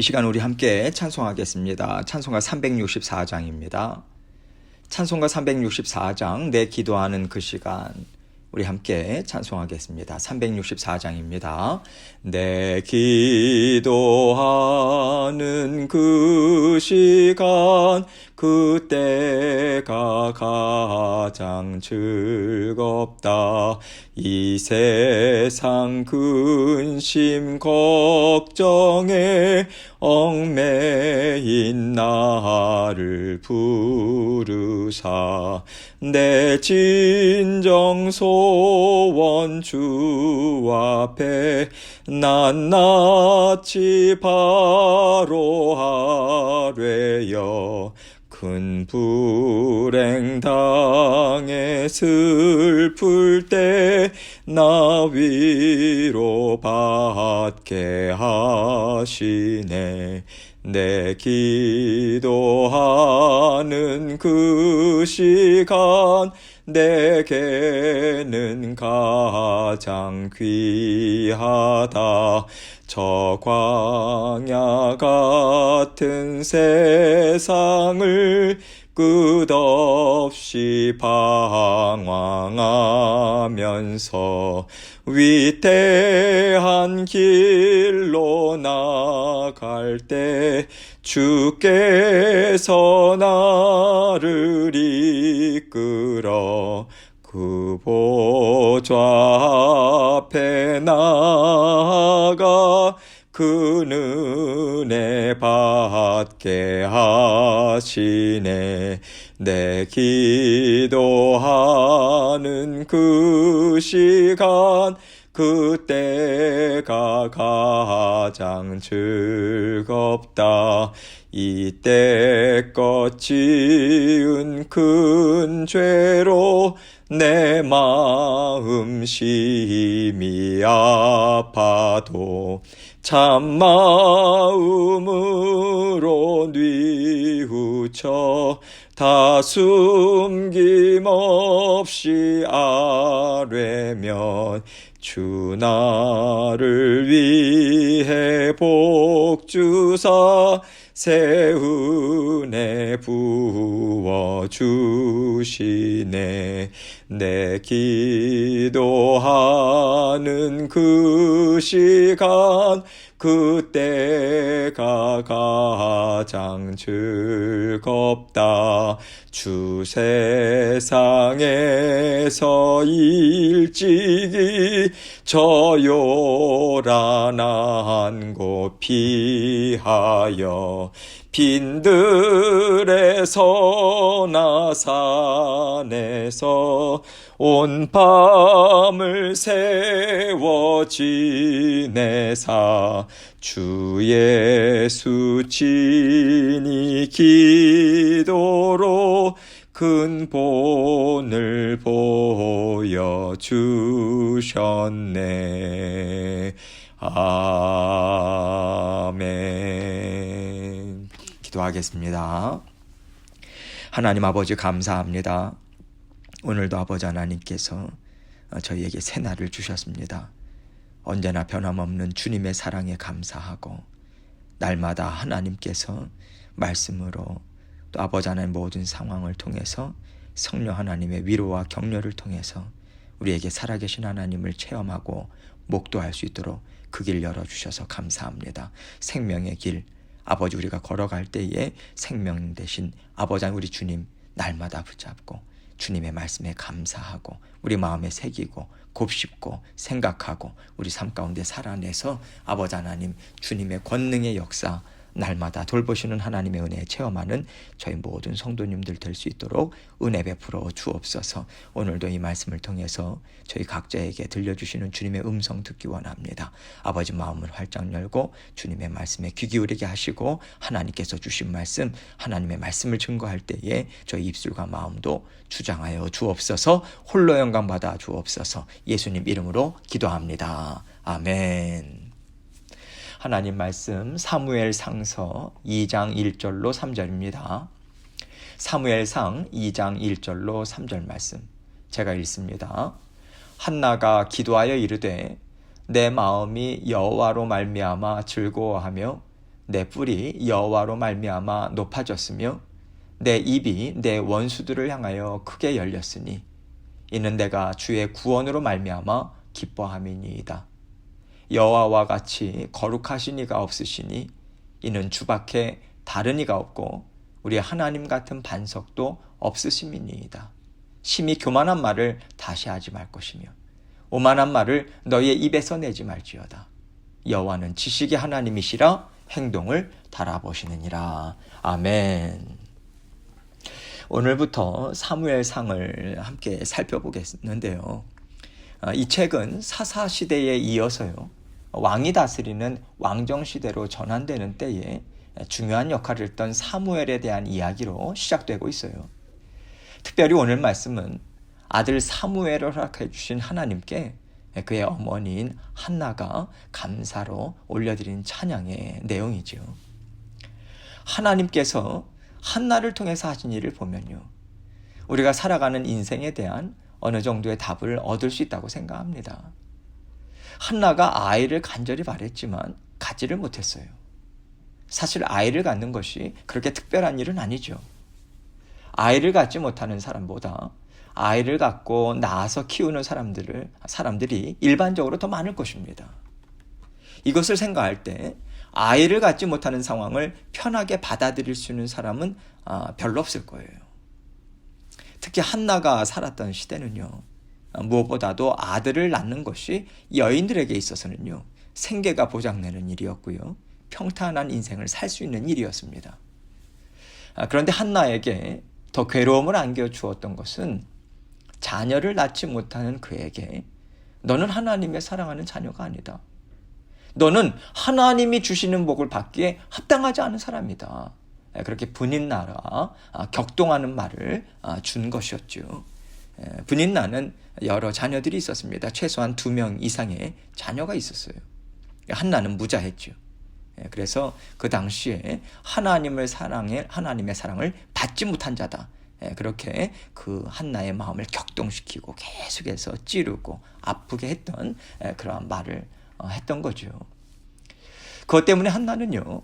이 시간 우리 함께 찬송하겠습니다. 찬송가 364장입니다. 찬송가 364장 내 기도하는 그 시간 우리 함께 찬송하겠습니다. 364장입니다. 내 기도하는 그 시간 그때가 가장 즐겁다. 이 세상 근심 걱정에 얽매인 나를 부르사 내 진정 소원 주 앞에 낱낱이 바로 하뢰여 큰 불행 당해 슬플 때 나 위로 받게 하시네. 내 기도하는 그 시간 내게는 가장 귀하다. 저 광야 같은 세상을 끝없이 방황하면서 위대한 길로 나갈 때 주께서 나를 이끌어 그 보좌 앞에 나아가 그 은혜 받게 하시네. 내 기도하는 그 시간 그때가 가장 즐겁다. 이때껏 지은 큰 죄로 내 마음 심히 아파도 참마음으로 뉘우쳐 다 숨김없이 아뢰면 주 나를 위해 복 주사 새 은혜 부어주시네. 내 기도하는 그 시간 그때가 가장 즐겁다. 주 세상에서 일찍이 저 요란한 곳 피하여 빈들에서나 산에서 온 밤을 세워 지내사 주 예수 친히 기도로 큰 본을 보여주셨네. 아멘. 기도하겠습니다. 하나님 아버지 감사합니다. 오늘도 아버지 하나님께서 저희에게 새날을 주셨습니다. 언제나 변함없는 주님의 사랑에 감사하고 날마다 하나님께서 말씀으로 또 아버지 하나님 모든 상황을 통해서 성령 하나님의 위로와 격려를 통해서 우리에게 살아계신 하나님을 체험하고 목도할 수 있도록 그 길 열어주셔서 감사합니다. 생명의 길 아버지 우리가 걸어갈 때에 생명 되신 아버지 우리 주님 날마다 붙잡고 주님의 말씀에 감사하고 우리 마음에 새기고 곱씹고 생각하고 우리 삶 가운데 살아내서 아버지 하나님 주님의 권능의 역사 날마다 돌보시는 하나님의 은혜에 체험하는 저희 모든 성도님들 될 수 있도록 은혜 베풀어 주옵소서. 오늘도 이 말씀을 통해서 저희 각자에게 들려주시는 주님의 음성 듣기 원합니다. 아버지 마음을 활짝 열고 주님의 말씀에 귀 기울이게 하시고 하나님께서 주신 말씀 하나님의 말씀을 증거할 때에 저희 입술과 마음도 주장하여 주옵소서. 홀로 영광 받아 주옵소서. 예수님 이름으로 기도합니다. 아멘. 하나님 말씀 사무엘상서 2장 1절로 3절입니다. 사무엘상 2장 1절로 3절 말씀 제가 읽습니다. 한나가 기도하여 이르되 내 마음이 여호와로 말미암아 즐거워하며 내 뿔이 여호와로 말미암아 높아졌으며 내 입이 내 원수들을 향하여 크게 열렸으니 이는 내가 주의 구원으로 말미암아 기뻐함이니이다. 여호와와 같이 거룩하신 이가 없으시니 이는 주밖에 다른 이가 없고 우리 하나님 같은 반석도 없으심이니이다. 심히 교만한 말을 다시 하지 말 것이며 오만한 말을 너희의 입에서 내지 말지어다. 여호와는 지식의 하나님이시라 행동을 달아보시느니라. 아멘. 오늘부터 사무엘상을 함께 살펴보겠는데요. 이 책은 사사시대에 이어서요, 왕이 다스리는 왕정시대로 전환되는 때에 중요한 역할을 했던 사무엘에 대한 이야기로 시작되고 있어요. 특별히 오늘 말씀은 아들 사무엘을 허락해 주신 하나님께 그의 어머니인 한나가 감사로 올려드린 찬양의 내용이죠. 하나님께서 한나를 통해서 하신 일을 보면요, 우리가 살아가는 인생에 대한 어느 정도의 답을 얻을 수 있다고 생각합니다. 한나가 아이를 간절히 바랬지만 갖지를 못했어요. 사실 아이를 갖는 것이 그렇게 특별한 일은 아니죠. 아이를 갖지 못하는 사람보다 아이를 갖고 낳아서 키우는 사람들이 일반적으로 더 많을 것입니다. 이것을 생각할 때 아이를 갖지 못하는 상황을 편하게 받아들일 수 있는 사람은 별로 없을 거예요. 특히 한나가 살았던 시대는요, 무엇보다도 아들을 낳는 것이 여인들에게 있어서는요, 생계가 보장되는 일이었고요, 평탄한 인생을 살 수 있는 일이었습니다. 그런데 한나에게 더 괴로움을 안겨주었던 것은 자녀를 낳지 못하는 그에게 너는 하나님의 사랑하는 자녀가 아니다. 너는 하나님이 주시는 복을 받기에 합당하지 않은 사람이다. 그렇게 분인나라 격동하는 말을 준 것이었죠. 분인나는 여러 자녀들이 있었습니다. 최소한 2명 이상의 자녀가 있었어요. 한나는 무자했죠. 그래서 그 당시에 하나님의 사랑을 받지 못한 자다. 그렇게 그 한나의 마음을 격동시키고 계속해서 찌르고 아프게 했던 그러한 말을 했던 거죠. 그것 때문에 한나는요,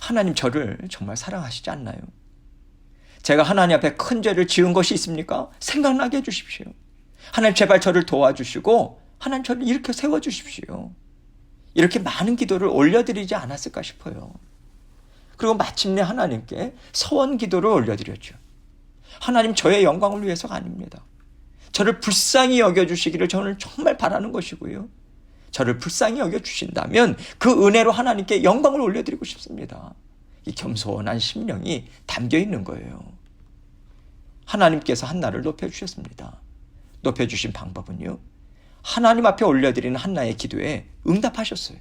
하나님 저를 정말 사랑하시지 않나요? 제가 하나님 앞에 큰 죄를 지은 것이 있습니까? 생각나게 해주십시오. 하나님 제발 저를 도와주시고 하나님 저를 일으켜 세워주십시오. 이렇게 많은 기도를 올려드리지 않았을까 싶어요. 그리고 마침내 하나님께 서원 기도를 올려드렸죠. 하나님 저의 영광을 위해서가 아닙니다. 저를 불쌍히 여겨주시기를 저는 정말 바라는 것이고요. 저를 불쌍히 여겨주신다면 그 은혜로 하나님께 영광을 올려드리고 싶습니다. 이 겸손한 심령이 담겨 있는 거예요. 하나님께서 한나를 높여주셨습니다. 높여주신 방법은요, 하나님 앞에 올려드리는 한나의 기도에 응답하셨어요.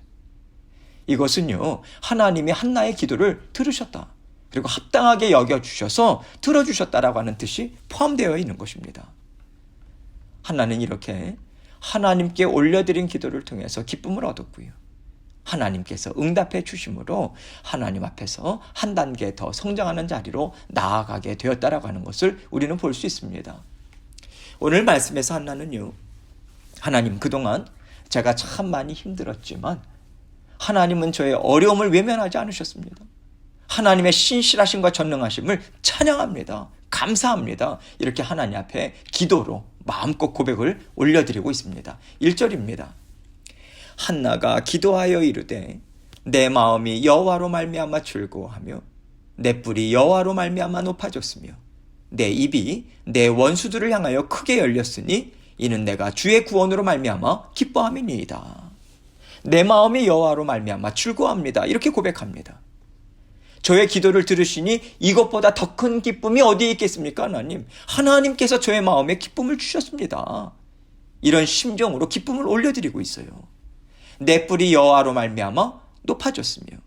이것은요, 하나님이 한나의 기도를 들으셨다, 그리고 합당하게 여겨주셔서 들어주셨다라고 하는 뜻이 포함되어 있는 것입니다. 한나는 이렇게 하나님께 올려드린 기도를 통해서 기쁨을 얻었고요, 하나님께서 응답해 주심으로 하나님 앞에서 한 단계 더 성장하는 자리로 나아가게 되었다라고 하는 것을 우리는 볼 수 있습니다. 오늘 말씀에서 한나는요, 하나님 그동안 제가 참 많이 힘들었지만 하나님은 저의 어려움을 외면하지 않으셨습니다. 하나님의 신실하심과 전능하심을 찬양합니다. 감사합니다. 이렇게 하나님 앞에 기도로 마음껏 고백을 올려드리고 있습니다. 1절입니다. 한나가 기도하여 이르되 내 마음이 여호와로 말미암아 즐거워하며 내 뿔이 여호와로 말미암아 높아졌으며 내 입이 내 원수들을 향하여 크게 열렸으니 이는 내가 주의 구원으로 말미암아 기뻐함이니이다. 내 마음이 여호와로 말미암아 즐거워합니다. 이렇게 고백합니다. 저의 기도를 들으시니 이것보다 더 큰 기쁨이 어디에 있겠습니까? 하나님께서 저의 마음에 기쁨을 주셨습니다. 이런 심정으로 기쁨을 올려드리고 있어요. 내 뿔이 여호와로 말미암아 높아졌으며,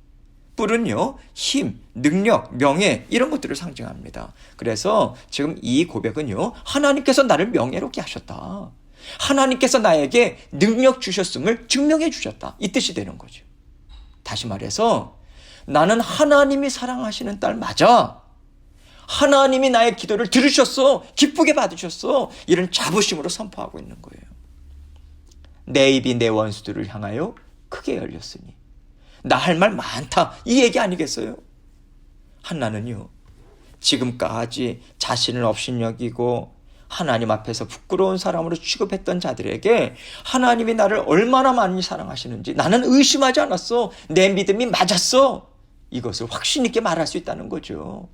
뿔은요, 힘, 능력, 명예 이런 것들을 상징합니다. 그래서 지금 이 고백은요, 하나님께서 나를 명예롭게 하셨다, 하나님께서 나에게 능력 주셨음을 증명해 주셨다, 이 뜻이 되는 거죠. 다시 말해서 나는 하나님이 사랑하시는 딸 맞아. 하나님이 나의 기도를 들으셨어. 기쁘게 받으셨어. 이런 자부심으로 선포하고 있는 거예요. 내 입이 내 원수들을 향하여 크게 열렸으니 나 할 말 많다. 이 얘기 아니겠어요? 한나는요, 지금까지 자신을 업신여기고 하나님 앞에서 부끄러운 사람으로 취급했던 자들에게 하나님이 나를 얼마나 많이 사랑하시는지 나는 의심하지 않았어. 내 믿음이 맞았어. 이것을 확신 있게 말할 수 있다는 거죠.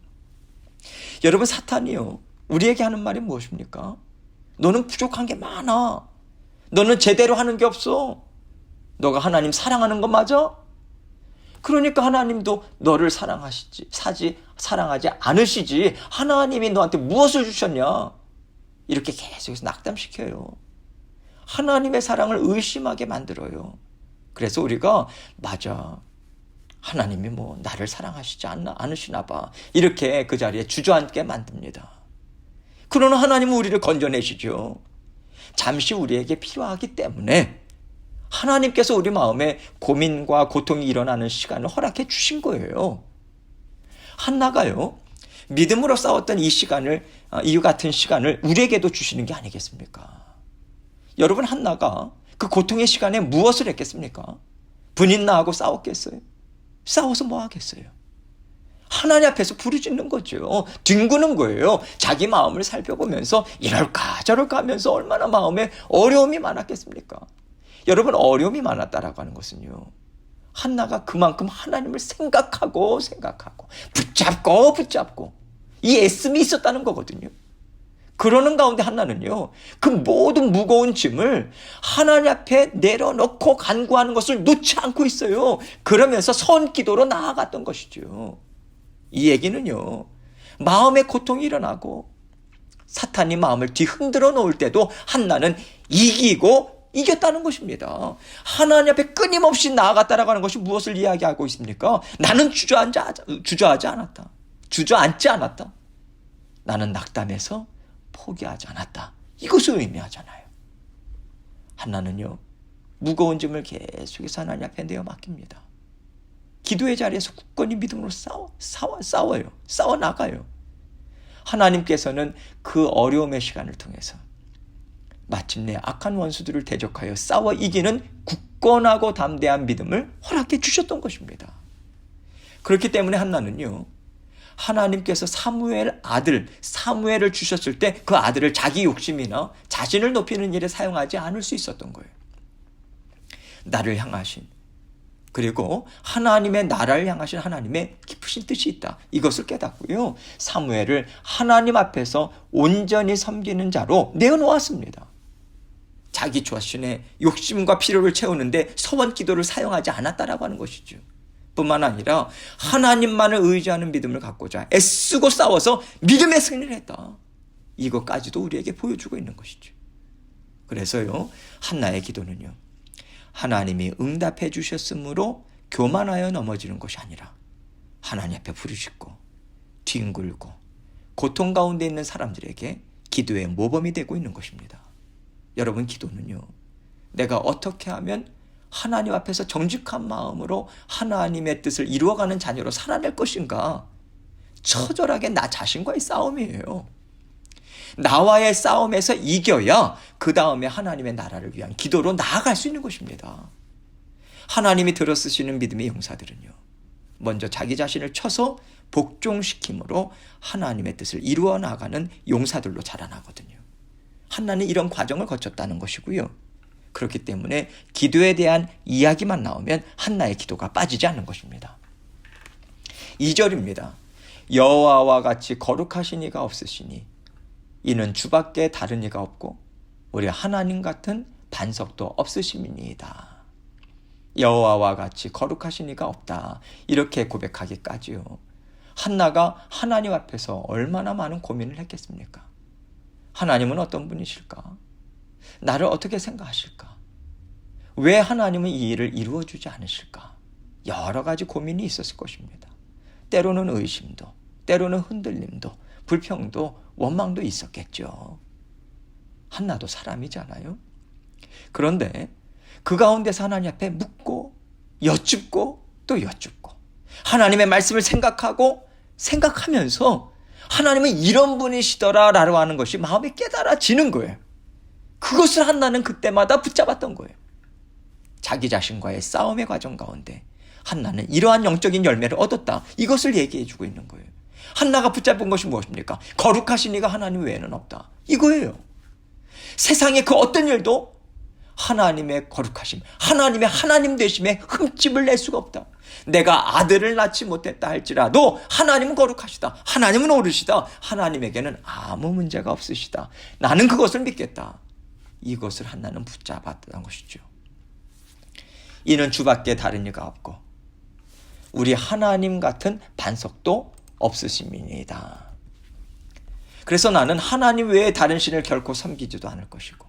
여러분, 사탄이요, 우리에게 하는 말이 무엇입니까? 너는 부족한 게 많아. 너는 제대로 하는 게 없어. 너가 하나님 사랑하는 거 맞아? 그러니까 하나님도 너를 사랑하지 않으시지. 하나님이 너한테 무엇을 주셨냐? 이렇게 계속해서 낙담시켜요. 하나님의 사랑을 의심하게 만들어요. 그래서 우리가 맞아, 하나님이 나를 사랑하시지 않으시나 봐, 이렇게 그 자리에 주저앉게 만듭니다. 그러나 하나님은 우리를 건져내시죠. 잠시 우리에게 필요하기 때문에 하나님께서 우리 마음에 고민과 고통이 일어나는 시간을 허락해 주신 거예요. 한나가요, 믿음으로 싸웠던 이 같은 시간을 우리에게도 주시는 게 아니겠습니까? 여러분, 한나가 그 고통의 시간에 무엇을 했겠습니까? 분인나하고 싸웠겠어요? 싸워서 뭐 하겠어요? 하나님 앞에서 부르짖는 거죠. 뒹구는 거예요. 자기 마음을 살펴보면서 이럴까 저럴까 하면서 얼마나 마음에 어려움이 많았겠습니까? 여러분, 어려움이 많았다라고 하는 것은요, 한나가 그만큼 하나님을 생각하고 붙잡고 이 애씀이 있었다는 거거든요. 그러는 가운데 한나는요, 그 모든 무거운 짐을 하나님 앞에 내려놓고 간구하는 것을 놓지 않고 있어요. 그러면서 선기도로 나아갔던 것이죠. 이 얘기는요, 마음의 고통이 일어나고 사탄이 마음을 뒤흔들어 놓을 때도 한나는 이겼다는 것입니다. 하나님 앞에 끊임없이 나아갔다라고 하는 것이 무엇을 이야기하고 있습니까? 나는 주저앉지 않았다. 나는 낙담해서 포기하지 않았다. 이것을 의미하잖아요. 한나는요, 무거운 짐을 계속해서 하나님 앞에 내어 맡깁니다. 기도의 자리에서 굳건히 믿음으로 싸워 나가요. 하나님께서는 그 어려움의 시간을 통해서 마침내 악한 원수들을 대적하여 싸워 이기는 굳건하고 담대한 믿음을 허락해 주셨던 것입니다. 그렇기 때문에 한나는요, 하나님께서 사무엘을 주셨을 때 그 아들을 자기 욕심이나 자신을 높이는 일에 사용하지 않을 수 있었던 거예요. 나를 향하신, 그리고 하나님의 나라를 향하신 하나님의 깊으신 뜻이 있다, 이것을 깨닫고요, 사무엘을 하나님 앞에서 온전히 섬기는 자로 내어놓았습니다. 자기 자신의 욕심과 필요를 채우는데 서원 기도를 사용하지 않았다라고 하는 것이죠. 뿐만 아니라 하나님만을 의지하는 믿음을 갖고자 애쓰고 싸워서 믿음의 승리를 했다. 이것까지도 우리에게 보여주고 있는 것이죠. 그래서요, 한나의 기도는요, 하나님이 응답해 주셨으므로 교만하여 넘어지는 것이 아니라 하나님 앞에 부르짖고 뒹굴고 고통 가운데 있는 사람들에게 기도의 모범이 되고 있는 것입니다. 여러분, 기도는요, 내가 어떻게 하면 하나님 앞에서 정직한 마음으로 하나님의 뜻을 이루어가는 자녀로 살아낼 것인가, 처절하게 나 자신과의 싸움이에요. 나와의 싸움에서 이겨야 그 다음에 하나님의 나라를 위한 기도로 나아갈 수 있는 것입니다. 하나님이 들어쓰시는 믿음의 용사들은요, 먼저 자기 자신을 쳐서 복종시킴으로 하나님의 뜻을 이루어 나가는 용사들로 자라나거든요. 한나는 이런 과정을 거쳤다는 것이고요. 그렇기 때문에 기도에 대한 이야기만 나오면 한나의 기도가 빠지지 않는 것입니다. 2절입니다. 여호와와 같이 거룩하신 이가 없으시니 이는 주밖에 다른 이가 없고 우리 하나님 같은 반석도 없으심이니이다. 여호와와 같이 거룩하신 이가 없다, 이렇게 고백하기까지요, 한나가 하나님 앞에서 얼마나 많은 고민을 했겠습니까? 하나님은 어떤 분이실까? 나를 어떻게 생각하실까? 왜 하나님은 이 일을 이루어주지 않으실까? 여러 가지 고민이 있었을 것입니다. 때로는 의심도, 때로는 흔들림도, 불평도, 원망도 있었겠죠. 한나도 사람이잖아요. 그런데 그 가운데서 하나님 앞에 묻고 여쭙고 또 여쭙고 하나님의 말씀을 생각하면서 하나님은 이런 분이시더라라고 하는 것이 마음에 깨달아지는 거예요. 그것을 한나는 그때마다 붙잡았던 거예요. 자기 자신과의 싸움의 과정 가운데 한나는 이러한 영적인 열매를 얻었다. 이것을 얘기해 주고 있는 거예요. 한나가 붙잡은 것이 무엇입니까? 거룩하신 이가 하나님 외에는 없다. 이거예요. 세상의 그 어떤 일도 하나님의 거룩하심, 하나님의 하나님 되심에 흠집을 낼 수가 없다. 내가 아들을 낳지 못했다 할지라도 하나님은 거룩하시다. 하나님은 옳으시다. 하나님에게는 아무 문제가 없으시다. 나는 그것을 믿겠다. 이것을 한나는 붙잡았다는 것이죠. 이는 주밖에 다른 이가 없고 우리 하나님 같은 반석도 없으심이니이다. 그래서 나는 하나님 외에 다른 신을 결코 섬기지도 않을 것이고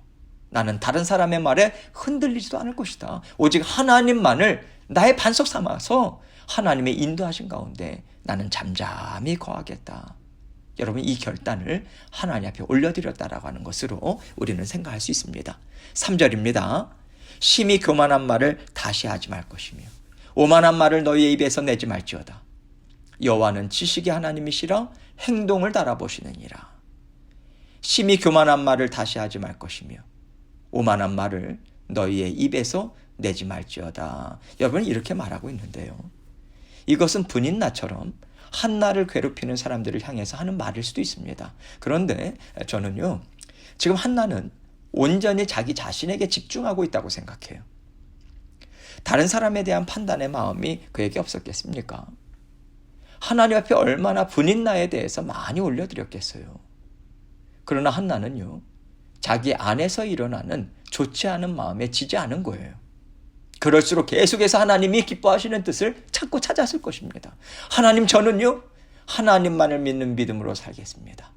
나는 다른 사람의 말에 흔들리지도 않을 것이다. 오직 하나님만을 나의 반석 삼아서 하나님의 인도하신 가운데 나는 잠잠히 거하겠다. 여러분, 이 결단을 하나님 앞에 올려드렸다라고 하는 것으로 우리는 생각할 수 있습니다. 3절입니다. 심히 교만한 말을 다시 하지 말 것이며 오만한 말을 너희의 입에서 내지 말지어다. 여호와는 지식의 하나님이시라 행동을 달아보시느니라. 심히 교만한 말을 다시 하지 말 것이며 오만한 말을 너희의 입에서 내지 말지어다. 여러분, 이렇게 말하고 있는데요. 이것은 분인나처럼 한나를 괴롭히는 사람들을 향해서 하는 말일 수도 있습니다. 그런데 저는요, 지금 한나는 온전히 자기 자신에게 집중하고 있다고 생각해요. 다른 사람에 대한 판단의 마음이 그에게 없었겠습니까? 하나님 앞에 얼마나 분인나에 대해서 많이 올려드렸겠어요. 그러나 한나는요, 자기 안에서 일어나는 좋지 않은 마음에 지지 않은 거예요. 그럴수록 계속해서 하나님이 기뻐하시는 뜻을 자꾸 찾았을 것입니다. 하나님, 저는요, 하나님만을 믿는 믿음으로 살겠습니다.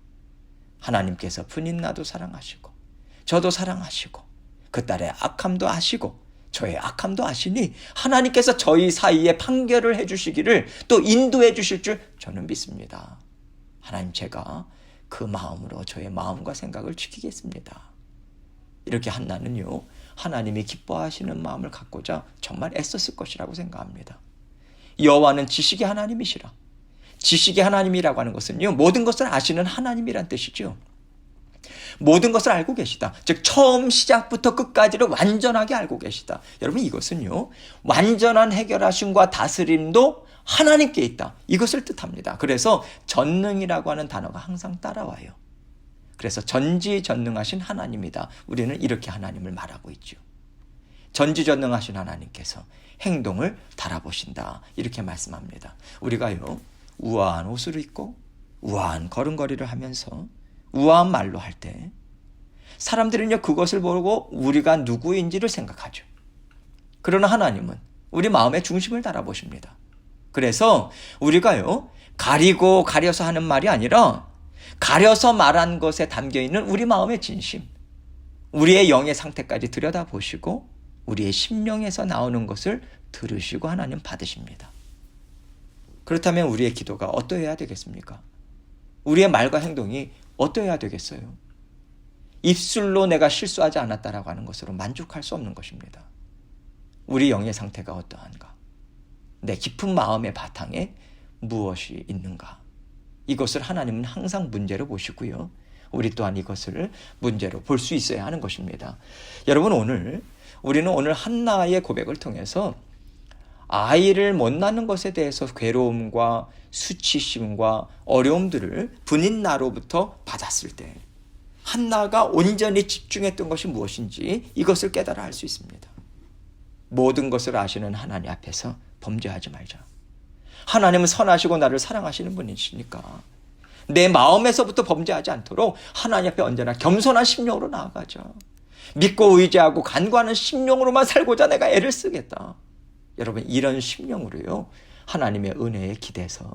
하나님께서 분인나도 사랑하시고 저도 사랑하시고 그 딸의 악함도 아시고 저의 악함도 아시니 하나님께서 저희 사이에 판결을 해주시기를 또 인도해 주실 줄 저는 믿습니다. 하나님, 제가 그 마음으로 저의 마음과 생각을 지키겠습니다. 이렇게 한나는요, 하나님이 기뻐하시는 마음을 갖고자 정말 애썼을 것이라고 생각합니다. 여호와는 지식의 하나님이시라. 지식의 하나님이라고 하는 것은요, 모든 것을 아시는 하나님이란 뜻이죠. 모든 것을 알고 계시다. 즉 처음 시작부터 끝까지를 완전하게 알고 계시다. 여러분, 이것은요, 완전한 해결하심과 다스림도 하나님께 있다. 이것을 뜻합니다. 그래서 전능이라고 하는 단어가 항상 따라와요. 그래서 전지전능하신 하나님이다. 우리는 이렇게 하나님을 말하고 있죠. 전지전능하신 하나님께서 행동을 달아보신다. 이렇게 말씀합니다. 우리가요, 우아한 옷을 입고 우아한 걸음걸이를 하면서 우아한 말로 할 때 사람들은요, 그것을 보고 우리가 누구인지를 생각하죠. 그러나 하나님은 우리 마음의 중심을 달아보십니다. 그래서 우리가요, 가리고 가려서 하는 말이 아니라 가려서 말한 것에 담겨있는 우리 마음의 진심, 우리의 영의 상태까지 들여다보시고 우리의 심령에서 나오는 것을 들으시고 하나님 받으십니다. 그렇다면 우리의 기도가 어떠해야 되겠습니까? 우리의 말과 행동이 어떠해야 되겠어요? 입술로 내가 실수하지 않았다라고 하는 것으로 만족할 수 없는 것입니다. 우리 영의 상태가 어떠한가? 내 깊은 마음의 바탕에 무엇이 있는가? 이것을 하나님은 항상 문제로 보시고요, 우리 또한 이것을 문제로 볼 수 있어야 하는 것입니다. 여러분, 우리는 오늘 한나의 고백을 통해서 아이를 못 낳는 것에 대해서 괴로움과 수치심과 어려움들을 분인나로부터 받았을 때 한나가 온전히 집중했던 것이 무엇인지 이것을 깨달아 알 수 있습니다. 모든 것을 아시는 하나님 앞에서 범죄하지 말자. 하나님은 선하시고 나를 사랑하시는 분이시니까 내 마음에서부터 범죄하지 않도록 하나님 앞에 언제나 겸손한 심령으로 나아가자. 믿고 의지하고 간구하는 심령으로만 살고자 내가 애를 쓰겠다. 여러분, 이런 심령으로요, 하나님의 은혜에 기대서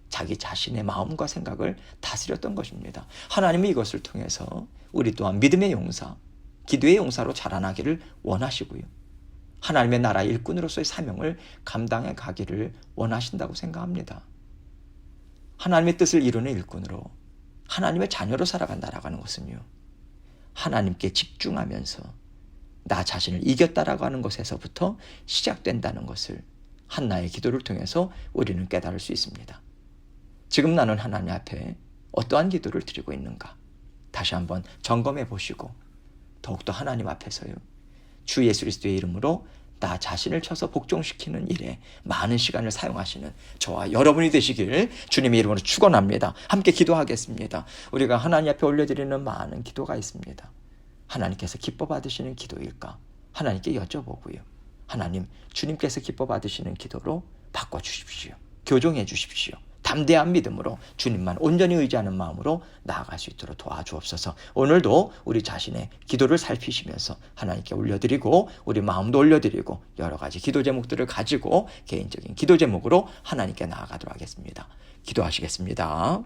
자기 자신의 마음과 생각을 다스렸던 것입니다. 하나님은 이것을 통해서 우리 또한 믿음의 용사, 기도의 용사로 자라나기를 원하시고요, 하나님의 나라의 일꾼으로서의 사명을 감당해 가기를 원하신다고 생각합니다. 하나님의 뜻을 이루는 일꾼으로 하나님의 자녀로 살아간다라고 하는 것은요, 하나님께 집중하면서 나 자신을 이겼다라고 하는 것에서부터 시작된다는 것을 한나의 기도를 통해서 우리는 깨달을 수 있습니다. 지금 나는 하나님 앞에 어떠한 기도를 드리고 있는가? 다시 한번 점검해 보시고 더욱더 하나님 앞에서요, 주 예수 그리스도의 이름으로 나 자신을 쳐서 복종시키는 일에 많은 시간을 사용하시는 저와 여러분이 되시길 주님의 이름으로 축원합니다. 함께 기도하겠습니다. 우리가 하나님 앞에 올려드리는 많은 기도가 있습니다. 하나님께서 기뻐 받으시는 기도일까? 하나님께 여쭤보고요. 하나님, 주님께서 기뻐 받으시는 기도로 바꿔주십시오. 교정해 주십시오. 담대한 믿음으로 주님만 온전히 의지하는 마음으로 나아갈 수 있도록 도와주옵소서. 오늘도 우리 자신의 기도를 살피시면서 하나님께 올려드리고 우리 마음도 올려드리고 여러 가지 기도 제목들을 가지고 개인적인 기도 제목으로 하나님께 나아가도록 하겠습니다. 기도하시겠습니다.